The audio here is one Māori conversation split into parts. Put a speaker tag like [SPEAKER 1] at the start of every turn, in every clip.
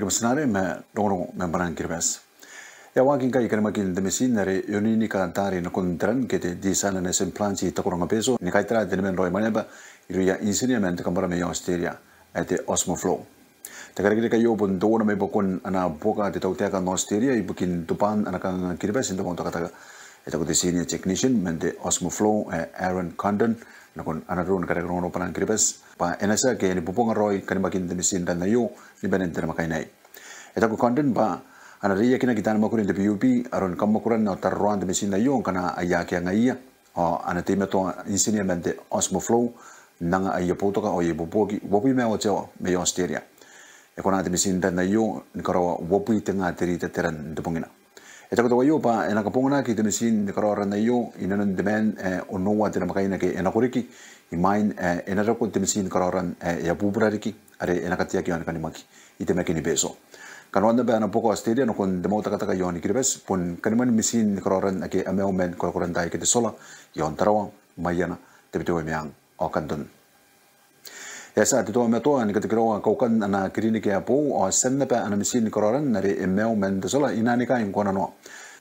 [SPEAKER 1] Amerika Senare me Rongorongo me bwanan Kiribati. Ya wakin kai kana makin de mesin nare yonini kalantari na kontran kete di sana na semplanci takuranga peso ni kai tra de men roi maneba iria insiniment kambara me Australia ate Osmoflow. Takara kira kayo pun doa me bokon ana boka te tau teka Australia ibukin tupan ana kang Kiribati ndo monta kata eta ko senior technician mente Osmoflow Aaron Condon nakon ana ron kara ron panan Kiribati pa enasa ke ni puponga roi kan makin de mesin dan nayo ni benen ter makai nai eta ko Condon ba ana ria kina kita makurin de PUP aron kamakuran na tarruan de mesin nayo kana ayake ngaia ana temeto insiniment Osmoflow nanga aia potoka o ye bopoki bopi me o cheo me Australia e kona de mesin dan nayo ni karawa bopi tenga teri teteran de pongina eta ko yo pa ena kapongna ki de mesin ni karawa nayo inanon de men onwa de makaina ke ena koriki i main ena rako de mesin karawa ya bubrariki are ena katia ki ana kanimaki ite mekini beso kanwanda ba na poko Australia no kon de mota kata yon Kiribati pun kaniman mesin karawa ake amelmen karawa dai ke de sola yon tarawa mayana tebito meang o kanton esa tu me to ani katikro ko kan ana klinik ya po o senna pa ana mesin kororan nare emel men de sola inani ka in konano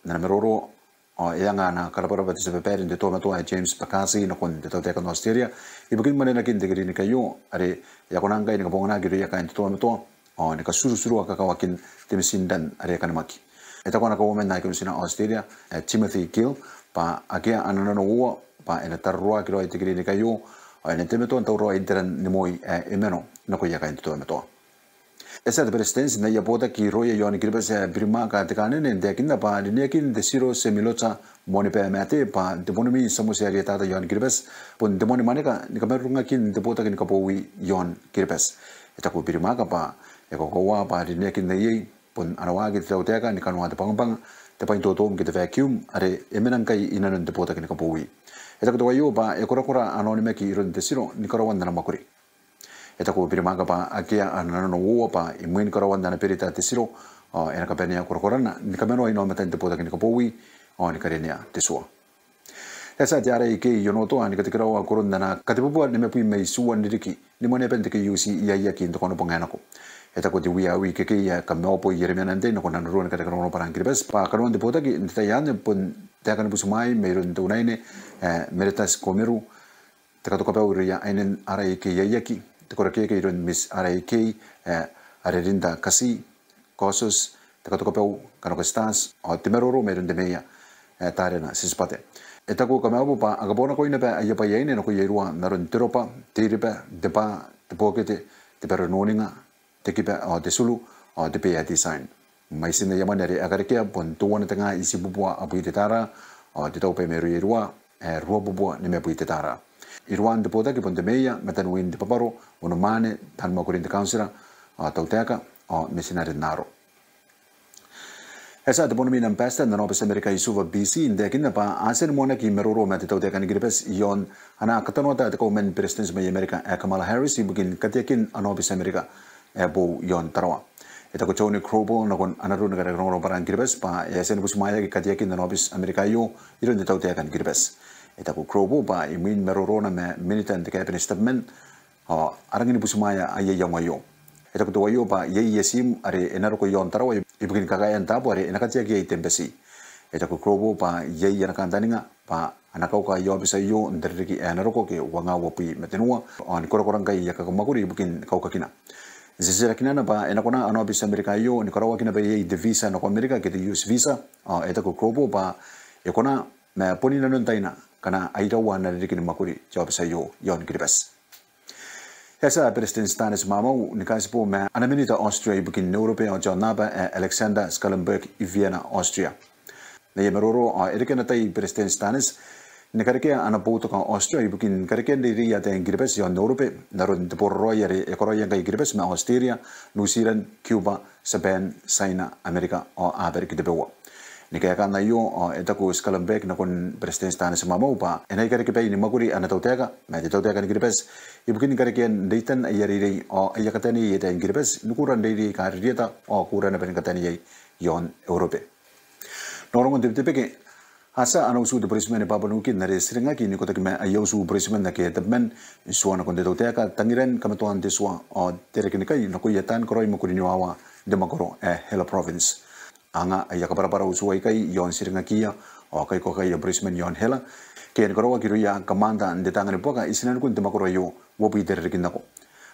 [SPEAKER 1] na meroro o yanga na karapara ba tse perin de to me to James Pakasi no kon de to te kan Australia ibugin manena kin de klinik yo are ya konanga ni kabongna giru ya kan to me to o ne ka suru ka kawakin de mesin dan are kan maki eta kona ko men na ko sina Australia Timothy Gill pa akia anano wo pa ena tarroa kiro te klinik yo ne temeto antoro interan ni moi emeno na ko yaka into meto esa de presidents na yapota ki roya yon Kiribati prima ka tekane ne de kinda pa ne kin de siro semilota moni pe mate pa de bonumi samusia rieta ta yon Kiribati pun de moni maneka ni kamerunga kin de pota kin kapowi yon Kiribati eta ko prima ka pa e ko wa pa ne kin de yi pun anawa ki tauta ka ni kanwa de pangpang te pa into tom ki de vacuum are emenang kai inanon de pota kin kapowi eta ko yo ba e kora anonime ki ron desiro ni karawan na makuri eta ko pirmaga ba akia anano wo pa i muin karawan na perita desiro ena kapenia kora na ni kameno ino meten de poda ki ko powi ni karenia teso esa tiare ke yo no to ani katikara wa koron na katibu ni me pui me suwan diriki ni mone pente ke yusi iya ki ndo kono pongana ko eta ko di wi ke ya kamno po yeremena ande no kono ron katikara no paran Kiribati pa karon de poda ki ntayane pun takan busumai meron tunaine meritas komeru tekato kapau ria ainen arai ke yayaki tekora ke iron mis arai ke arerinda kasi kosus tekato kapau kano kestas o temeroro meron de meia tarena sispate etako kamau pa agabona ko ina pa ayapa yaine no ko yerua naron teropa tiripa depa tepokete te perononinga tekipa o desulu o de pe design mai sina yamanere agarke pon tuwana tanga isi bubua abu tetara o te tau pe meru irua rua bubua ni me pui tetara iruan de poda ki pon de meia metan win de paparo ono mane tan makurin de councilor tau teka o mesinare naro esa de bonomi nam pasta na nobis America isuva BC inde kinna pa asen mona ki meroro me tau teka ni Kiribati yon ana katanota de ko men president me America Kamala Harris ibugin katekin anobis America bo yon tarawa eta ko chone krobo na kon anaru na gara ngoro paran Kiribati pa esen busmaya ki katekin na nobis America yo iron de tau teka ni Kiribati eta ko krobo pa imin meroro na me militant de cabinet statement arangini busmaya aye yamayo eta ko yo pa ye yesim are enaro ko yon tarawa ibugin kagayan tapo are enakatia ki itembesi eta ko krobo pa ye yana kantaninga pa anakau ka yo bisa yo nderiki enaro ko ke wanga wopi metenua on korokorang kai yakamakuri ibugin kau kakina zizira kinana pa enakona anobis America yo ni karawa kina be de visa no America ke de use visa eta ko krobo pa ekona me ponina non taina kana airawa na rikin makuri job sa yo yon Kiribati esa president Stanis Mamau ni kaspo me anaminita Austria bukin Europe o Janaba Alexander Schallenberg i Vienna Austria ne meroro erikena tai president Stanis ne karike anapoto ka Austria bukin karike de ria te Kiribati yon Europe naron de porroyere ekoroya kai Kiribati me Australia New Zealand Cuba Japan China America o America de bewa ni kaya kana yo eta ko Schallenberg na kon president Stanis Mamau pa enai karike pe ni makuri ana tauteka me de tauteka ni Kiribati ibukin karike deitan ayari rei o ayakatani yeta Kiribati nukuran dei karrieta o kurana pen katani yon Europe norongon de peke asa ana usu de brisbane babanuki nare sringa ki ni kota kime ayo su brisbane na ke tabmen suana kon de tauteka tangiren kamatuan de sua o terekinikai na ko yetan koroi makuri niwawa de makoro Hela province anga ya kapara usuai kai yon siringa kia o kai ko kai Brisbane yon Hela ke ni korowa kiru ya kamanda de tangani boka isinan kun de makoro yo wobi der rikinako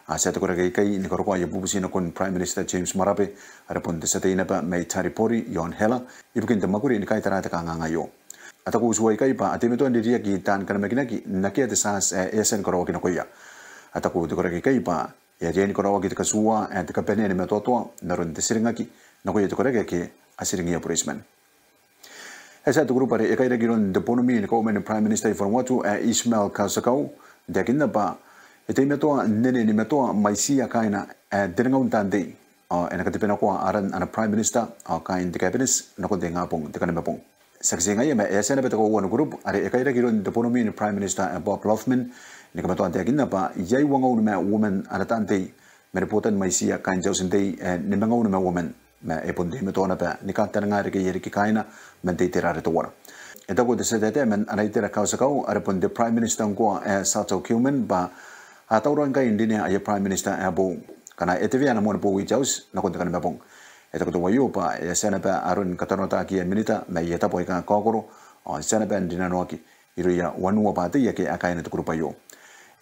[SPEAKER 1] aseta kora kai ni korowa ya bubusina kun Prime Minister James Marape arapon de sateina pa mai taripori yon Hela ibukin de makuri ni kai tarata kanga yo ataku usuai kai pa atemeto ndiria ki tan kana makinaki nakia de sas esen korowa kinakoya ataku de kora kai pa ya jeni korowa ki kasua and ka penene metoto naron de siringaki nakoya de kora ke asiringia Brisbane esa tu grupo re kai regiron de economy ni ko men Prime Minister for watu Ismail Kasakau de kinda pa etemeto nene ni meto maisia kaina dengang tande ena ka depena ko aran ana Prime Minister kain de cabinet nako de ngapong de kana mapong saksinga ye esa na betako one group are kai regiron de economy ni Prime Minister Bob Loftman ni ka meto ante kinda pa yai wangau ni woman ana tante merepotan maisia kain jau sente ni mangau ni woman me epon de meto na pa ni ka tananga re ke yeri ki kaina men te terare to wara eta ko de sedete men anai tera Kasakau arepon de Prime Minister ko Sato Kilman ba atauron kai indine ay Prime Minister abo kana etevia na mon po wi jaus na ko kana mabong eta ko to wayo pa sena pa arun katanota ki minita me yeta po ka kokoro sena pa ndina no ki iruya wanu pa te yake akai na to grupa yo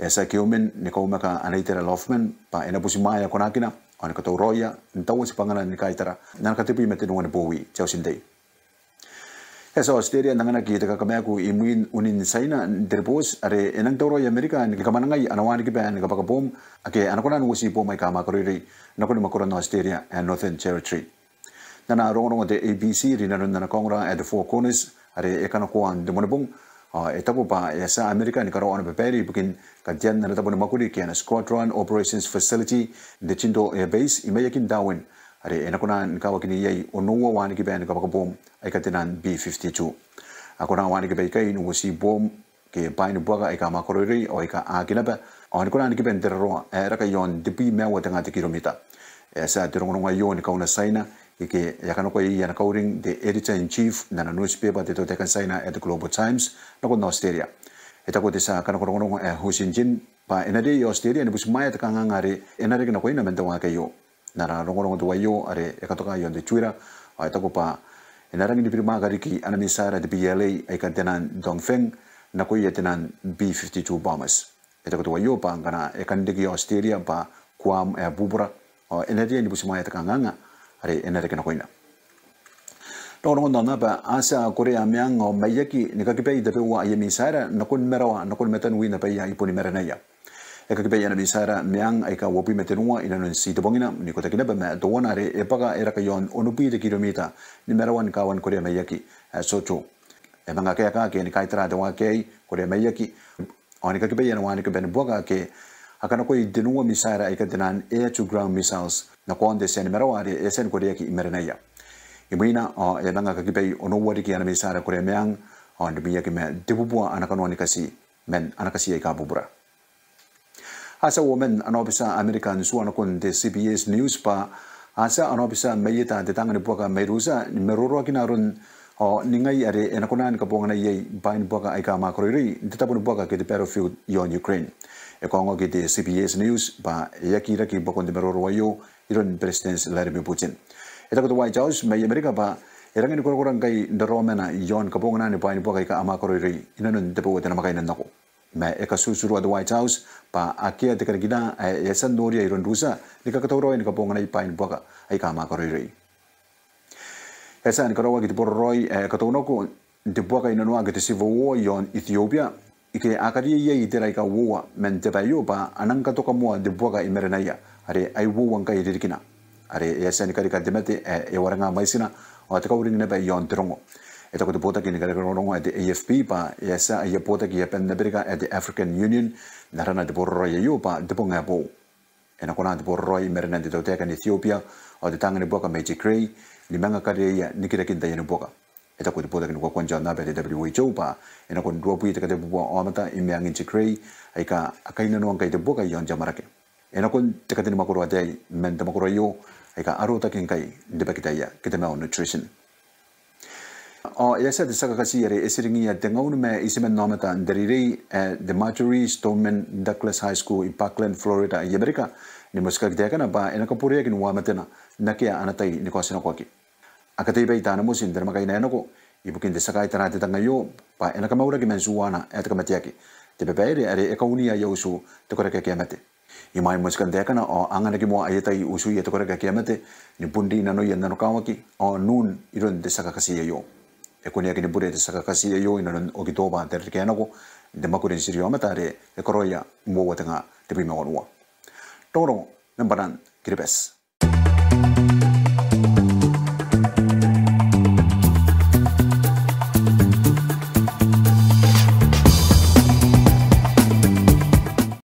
[SPEAKER 1] esa Kilman ni ko maka anai tera Loftman pa ena pusimaya konakina on ka to roya ntawo si pangalan ni kai tara na ka tipi mete no po wi jaus indei esa Australia nangana ki te kakameku imuin unin saina derbos are enang toro ya Amerika ni kamanangai anawani ki ban ka bakabom ake anakona no si po mai kama koriri nakoni makoro no Australia and Northern Territory nana rongorongo de ABC rinaron nana kongra at the Four Corners are ekana ko an de monobong etapo pa esa Amerika ni karo on peperi bukin kadyan na tabo makuri ki ana Squadron Operations Facility de Chindo Air Base imayakin Darwin are enakona nkawa kini yai onowa wani ki ban ka bakabom ay katinan B-52 ako na wani ki bay kay nung si bom ke pain buaga ay ka makorori o ay ka agina ba o ni ko na ni ki ben terro era kayon dipi mewa tanga ti kilomita sa tirong yon ka una saina ike yakano ko iya na kauring the editor in chief na newspaper dito tekan saina at the Global Times na ko na Australia ita ko sa kana ko Husinjin pa enade Australia ni busmaya ta kangangari enade na ko ina mentawa kayo na rongorongo duwayo are ekatoka yon de chuira ay ta ko pa enarang ni prima gariki anamisara de PLA ay kantenan Dongfeng na ko yetenan B-52 bombers ita ko duwayo pa kana ekandigi Australia pa kuam bubura enade ni busmaya ta kanganga are enade kana ko ina rongorongo na ba asa Korea myang mayaki ni kakipay de wa ayamisara na kun merawa na kun metan wina pa ya iponi meranaya ekakipay na bisara myang ay ka wopi metenua inanon si tobongina ni ko takina ba ma doonare epaga era kayon onupi de kilomita ni merawan kawan Korea mayaki socho e manga kaya ka ke ni kaitra de wa ke Korea mayaki oni kakipay na wani ka ben boga ke akana ko idinua misara ay katinan air to ground missiles na konde sen merawari esen Korea ki meranaya imuina e manga kakipay ono wari ki ana misara Korea myang on de miyaki me debubua anakanoni kasi men anakasi ay kabubura asa woman anobisa American suana kon de CBS News pa asa anobisa mayita de tangani boka merusa meroro kinarun ningai are enakonan ka bongana yei bain boka ay ka makrori tetapon boka ke de battlefield yon Ukraine e kongo ke de CBS News pa yakira ki bokon de meroro wayo iron president Vladimir Putin eta ko White House may America pa erangin ko kurang kay daromena yon ka bongana ni bain boka ka makrori inanon de po de namakainan nako me eka susuru at White House pa akia te karigina esan doria iron rusa ni kakatoro ni kapongana ipain boka ay kama koroi esan karawa git borroi katono ko de boka inanwa git civil war yon Ethiopia ike akari ye itera ka war men te bayo pa anang katoka mo de boka imerenaya are ay wo wanka idirikina are esan karika demete e waranga maisina o te kauring ne ba yon trongo ito ko dipota kini rongorongo at the AFP pa yasa ay pota ki pen naberika at the African Union narana de borroy yo pa de ponga po ena kona de borroy merna de teka in Ethiopia o de tangani boka Magic Ray ni manga kariya ni kira kinta yan boka ito ko dipota kini ko konja na be de WHO pa ena kon dua pu ita de bo amata imyang Magic Ray ay ka akay na nuang kay de boka yon jamarake ena kon teka tin makuro ate men de makuro yo ay ka aro takin kay de bakitaya kita malnutrition Yasa de sakakasi yare esiringi ya tengaunu me isimen nomata deriri the Marjorie Stoneman Douglas High School in Parkland, Florida, America. Ni muskak dekana ba enakapuria kin wamatena nakia anatai ni kwasina kwaki. Akatay ba itana mo sin dermakai na enako ibukin de sakai tanate tangayo pa enakamaura ki mensuana etakamatiaki. Te bebeire are ekaunia yosu te koreka kiamate. Imai muskan dekana o angana ki mo ayatai usu ye te koreka kiamate ni pundi nano yanda no kawaki o nun iron de sakakasi yo. Ekunia kini pure de sakakasi yo inon okitoba terkenako de makurin sirio matare ekoroya mo watanga te primawanwa. Toro bwanan Kiribati.